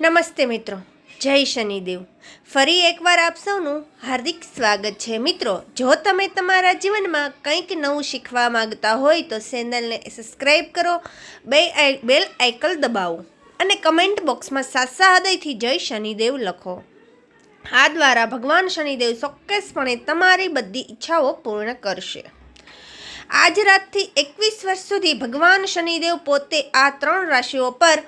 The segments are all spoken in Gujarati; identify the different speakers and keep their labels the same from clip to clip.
Speaker 1: નમસ્તે મિત્રો, જય શનિદેવ. ફરી એકવાર આપ સૌનું હાર્દિક સ્વાગત છે. મિત્રો, જો તમે તમારા જીવનમાં કંઈક નવું શીખવા માંગતા હોય તો ચેનલને સબસ્ક્રાઈબ કરો, બેલ આઇકન દબાવો અને કમેન્ટ બોક્સમાં સાચા હૃદયથી જય શનિદેવ લખો. આ દ્વારા ભગવાન શનિદેવ ચોક્કસપણે તમારી બધી ઈચ્છાઓ પૂર્ણ કરશે. આજ રાતથી 21 વર્ષ સુધી ભગવાન શનિદેવ પોતે આ 3 રાશિઓ પર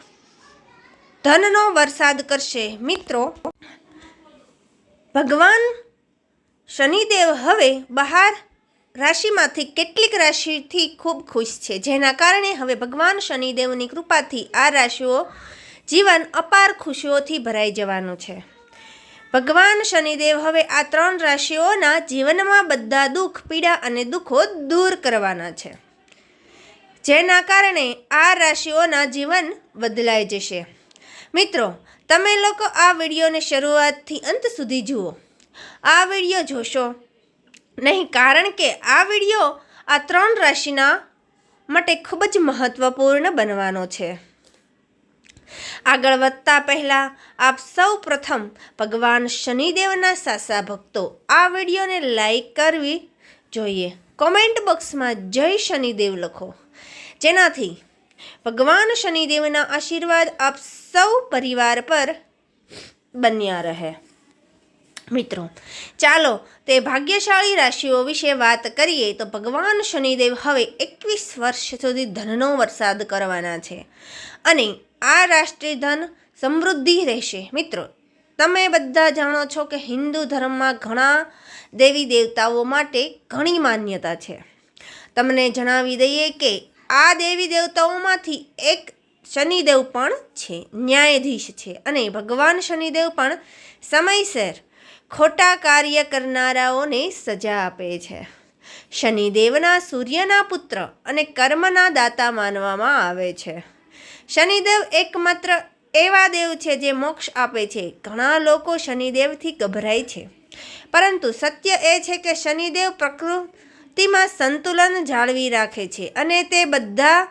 Speaker 1: ધનનો વરસાદ કરશે. મિત્રો, ભગવાન શનિદેવ હવે 12 રાશિમાંથી કેટલીક રાશિથી ખૂબ ખુશ છે, જેના કારણે હવે ભગવાન શનિદેવની કૃપાથી આ રાશિઓ જીવન અપાર ખુશીઓથી ભરાઈ જવાનું છે. ભગવાન શનિદેવ હવે આ 3 રાશિઓના જીવનમાં બધા દુઃખ, પીડા અને દુઃખો દૂર કરવાના છે, જેના કારણે આ રાશિઓના જીવન બદલાઈ જશે. મિત્રો, તમે લોકો આ વિડીયોને શરૂઆતથી અંત સુધી જુઓ. આ વિડીયો જોશો નહીં, કારણ કે આ વિડીયો આ 3 રાશિના માટે ખૂબ જ મહત્વપૂર્ણ બનવાનો છે. આગળ વધતા પહેલાં આપ સૌ પ્રથમ ભગવાન શનિદેવના સાચા ભક્તો આ વિડીયોને લાઈક કરવી જોઈએ. કોમેન્ટ બોક્સમાં જય શનિદેવ લખો, જેનાથી ભગવાન શનિદેવના આશીર્વાદ આપ સૌ પરિવાર પર બન્યા રહે. મિત્રો, ચાલો તે ભાગ્યશાળી રાશિઓ વિશે વાત કરીએ. તો ભગવાન શનિદેવ હવે 21 વર્ષ સુધી ધનનો વરસાદ કરવાના છે અને આ રાષ્ટ્રીય ધન સમૃદ્ધિ રહેશે. મિત્રો, તમે બધા જાણો છો કે હિન્દુ ધર્મમાં ઘણા દેવી દેવતાઓ માટે ઘણી માન્યતા છે. તમને જણાવી દઈએ કે આ દેવી દેવતાઓમાંથી એક શનિદેવ પણ છે, ન્યાયાધીશ છે, અને ભગવાન શનિદેવ પણ સમયસર ખોટા કાર્ય કરનારાઓને સજા આપે છે. શનિદેવના સૂર્યના પુત્ર અને કર્મના દાતા માનવામાં આવે છે. શનિદેવ એકમાત્ર એવા દેવ છે જે મોક્ષ આપે છે. ઘણા લોકો શનિદેવથી ગભરાય છે, પરંતુ સત્ય એ છે કે શનિદેવ પ્રકૃતિમાં સંતુલન જાળવી રાખે છે અને તે બધા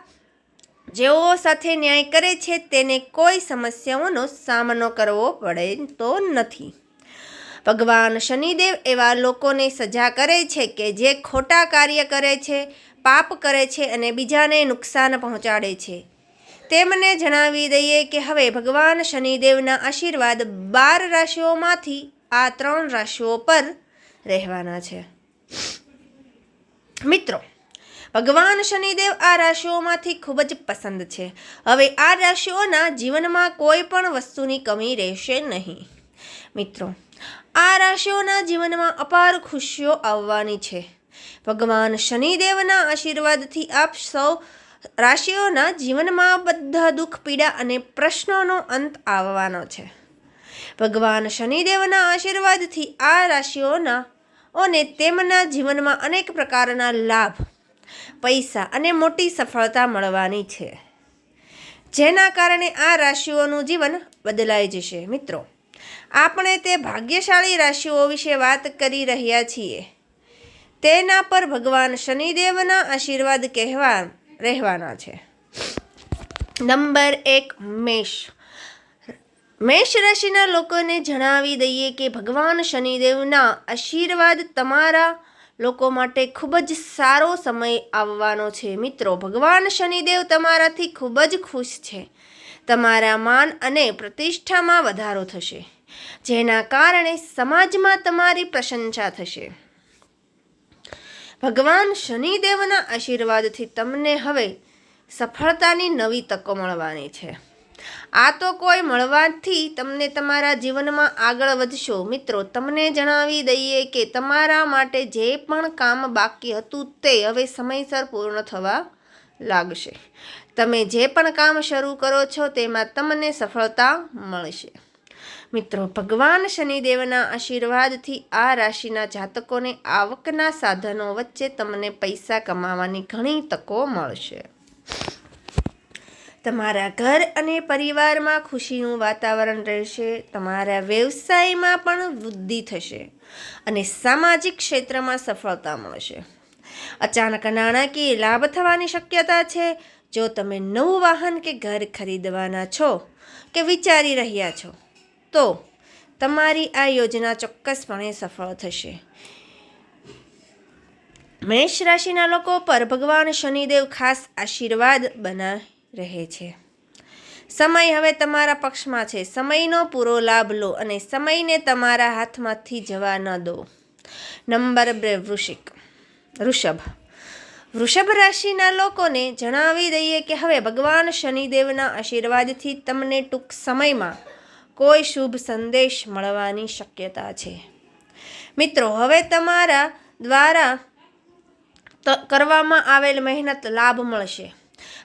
Speaker 1: જેઓ સાથે ન્યાય કરે છે તેને કોઈ સમસ્યાઓનો સામનો કરવો પડતો નથી. ભગવાન શનિદેવ એવા લોકોને સજા કરે છે કે જે ખોટા કાર્ય કરે છે, પાપ કરે છે અને બીજાને નુકસાન પહોંચાડે છે. તેમને જણાવી દઈએ કે હવે ભગવાન શનિદેવના આશીર્વાદ 12 રાશિઓમાંથી આ 3 રાશિઓ પર રહેવાના છે. મિત્રો, ભગવાન શનિદેવ આ રાશિઓમાંથી ખૂબ જ પસંદ છે. હવે આ રાશિઓના જીવનમાં કોઈ પણ વસ્તુની કમી રહેશે નહીં. મિત્રો, આ રાશિઓના જીવનમાં અપાર ખુશીઓ આવવાની છે. ભગવાન શનિદેવના આશીર્વાદથી આપ સૌ રાશિઓના જીવનમાં બધા દુઃખ, પીડા અને પ્રશ્નોનો અંત આવવાનો છે. ભગવાન શનિદેવના આશીર્વાદથી આ રાશિઓના અને તેમના જીવનમાં અનેક પ્રકારના લાભ, પૈસા અને મોટી સફળતા મળવાની છે, જેના કારણે આ રાશિઓનું જીવન બદલાઈ જશે. મિત્રો, આપણે તે ભાગ્યશાળી રાશિઓ વિશે વાત કરી રહ્યા છીએ, તેના પર ભગવાન શનિદેવના આશીર્વાદ રહેવાના છે. નંબર 1, મેષ. મેષ રાશિના લોકોને જણાવી દઈએ કે ભગવાન શનિદેવના આશીર્વાદ તમારા લોકો માટે ખૂબ જ સારો સમય આવવાનો છે. મિત્રો, ભગવાન શનિદેવ તમારાથી ખૂબ જ ખુશ છે. તમારા માન અને પ્રતિષ્ઠામાં વધારો થશે, જેના કારણે સમાજમાં તમારી પ્રશંસા થશે. ભગવાન શનિદેવના આશીર્વાદથી તમને હવે સફળતાની નવી તકો મળવાની છે. આ તો કોઈ મળવાથી તમને તમારા જીવનમાં આગળ વધશો. મિત્રો, તમને જણાવી દઈએ કે તમારા માટે જે પણ કામ બાકી હતું તે હવે સમયસર પૂર્ણ થવા લાગશે. તમે જે પણ કામ શરૂ કરો છો તેમાં તમને સફળતા મળશે. મિત્રો, ભગવાન શનિદેવના આશીર્વાદથી આ રાશિના જાતકોને આવકના સાધનો વચ્ચે તમને પૈસા કમાવાની ઘણી તકો મળશે. તમારા ઘર અને પરિવારમાં ખુશીનું વાતાવરણ રહેશે. તમારા વ્યવસાયમાં પણ વૃદ્ધિ થશે અને સામાજિક ક્ષેત્રમાં સફળતા મળશે. અચાનક નાણાકીય લાભ થવાની શક્યતા છે. જો તમે નવું વાહન કે ઘર ખરીદવાના છો કે વિચારી રહ્યા છો તો તમારી આ યોજના ચોક્કસપણે સફળ થશે. મેષ રાશિના લોકો પર ભગવાન શનિદેવ ખાસ આશીર્વાદ બનાવી રહે છે. સમય હવે તમારા પક્ષમાં છે. સમયનો પૂરો લાભ લો અને સમયને તમારા હાથમાંથી જવા ન દો. નંબર 2 વૃષભ રાશિના લોકોને જણાવી દઈએ કે હવે ભગવાન શનિદેવના આશીર્વાદથી તમને ટૂંક સમયમાં કોઈ શુભ સંદેશ મળવાની શક્યતા છે. મિત્રો, હવે તમારા દ્વારા કરવામાં આવેલ મહેનત લાભ મળશે.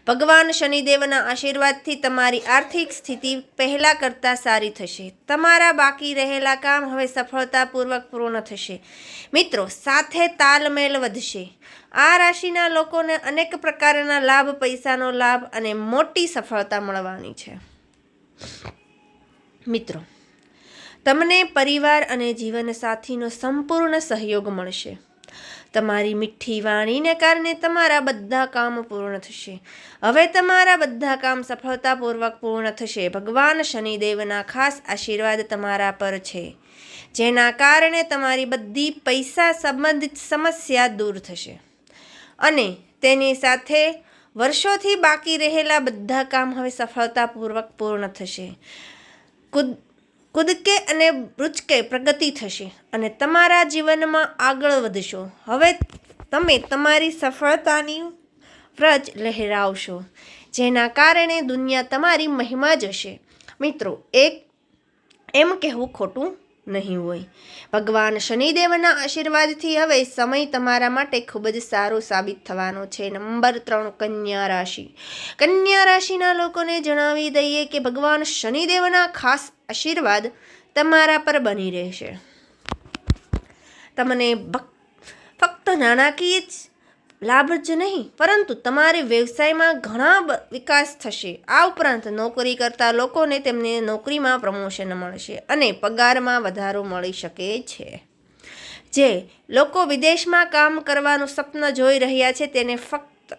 Speaker 1: ભગવાન શનિદેવના આશીર્વાદથી તમારી આર્થિક સ્થિતિ પહેલાં કરતાં સારી થશે. તમારા બાકી રહેલા કામ હવે સફળતાપૂર્વક પૂર્ણ થશે. મિત્રો, સાથે તાલમેલ વધશે. આ રાશિના લોકોને અનેક પ્રકારના લાભ, પૈસાનો લાભ અને મોટી સફળતા મળવાની છે. મિત્રો, તમને પરિવાર અને જીવનસાથીનો સંપૂર્ણ સહયોગ મળશે. તમારી મીઠી વાણીને કારણે તમારા બધા કામ પૂર્ણ થશે. હવે તમારા બધા કામ સફળતાપૂર્વક પૂર્ણ થશે. ભગવાન શનિદેવના ખાસ આશીર્વાદ તમારા પર છે, જેના કારણે તમારી બધી પૈસા સંબંધિત સમસ્યા દૂર થશે અને તેની સાથે વર્ષોથી બાકી રહેલા બધા કામ હવે સફળતાપૂર્વક પૂર્ણ થશે. કૂદકે અને બ્રુચકે પ્રગતિ થશે અને તમારા જીવનમાં આગળ વધશો. હવે તમે તમારી સફળતાની વ્રજ લહેરાવશો, જેના કારણે દુનિયા તમારી મહિમા જશે. મિત્રો, એમ કહેવું ખોટું નહીં હોય. ભગવાન શનિદેવના આશીર્વાદથી હવે સમય તમારા માટે ખૂબ જ સારો સાબિત થવાનો છે. નંબર 3 કન્યા રાશિ. કન્યા રાશિના લોકોને જણાવી દઈએ કે ભગવાન શનિદેવના ખાસ આશીર્વાદ તમારા પર બની રહેશે. તમને ફક્ત નાણાકીય લાભ જ નહીં, પરંતુ તમારી વ્યવસાયમાં ઘણા વિકાસ થશે. આ ઉપરાંત નોકરી કરતા લોકોને તેમની નોકરીમાં પ્રમોશન મળશે અને પગારમાં વધારો મળી શકે છે. જે લોકો વિદેશમાં કામ કરવાનું સપન જોઈ રહ્યા છે તેને ફક્ત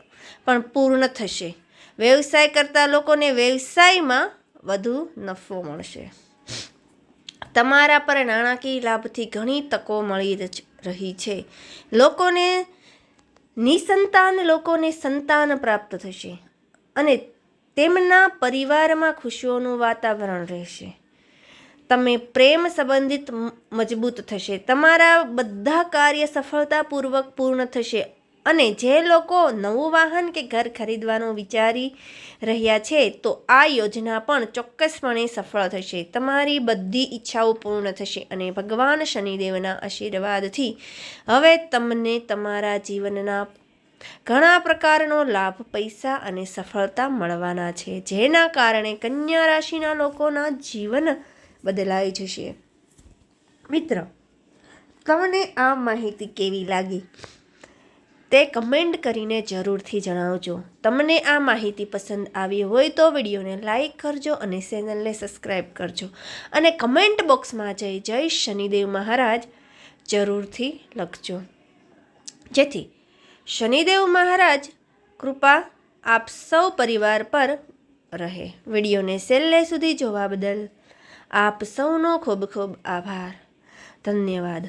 Speaker 1: પણ પૂર્ણ થશે. વ્યવસાય કરતા લોકોને વ્યવસાયમાં વધુ નફો મળશે. તમારા પર નાણાકીય લાભથી ઘણી તકો મળી રહી છે. લોકોને સંતાન પ્રાપ્ત થશે અને તેમના પરિવારમાં ખુશીઓનું વાતાવરણ રહેશે. તમે પ્રેમ સંબંધિત મજબૂત થશે. તમારા બધા કાર્ય સફળતાપૂર્વક પૂર્ણ થશે અને જે લોકો નવું વાહન કે ઘર ખરીદવાનું વિચારી રહ્યા છે તો આ યોજના પણ ચોક્કસપણે સફળ થશે. તમારી બધી ઈચ્છાઓ પૂર્ણ થશે અને ભગવાન શનિદેવના આશીર્વાદથી હવે તમને તમારા જીવનના ઘણા પ્રકારનો લાભ, પૈસા અને સફળતા મળવાના છે, જેના કારણે કન્યા રાશિના લોકોના જીવન બદલાઈ જશે. મિત્ર, તમને આ માહિતી કેવી લાગી તે કમેન્ટ કરીને જરૂરથી જણાવજો. તમને આ માહિતી પસંદ આવી હોય તો વિડીયોને લાઈક કરજો અને ચેનલને સબસ્ક્રાઈબ કરજો અને કમેન્ટ બોક્સમાં જય શનિદેવ મહારાજ જરૂરથી લખજો, જેથી શનિદેવ મહારાજ કૃપા આપ સૌ પરિવાર પર રહે. વિડીયોને છેલ્લે સુધી જોવા બદલ આપ સૌનો ખૂબ ખૂબ આભાર. ધન્યવાદ.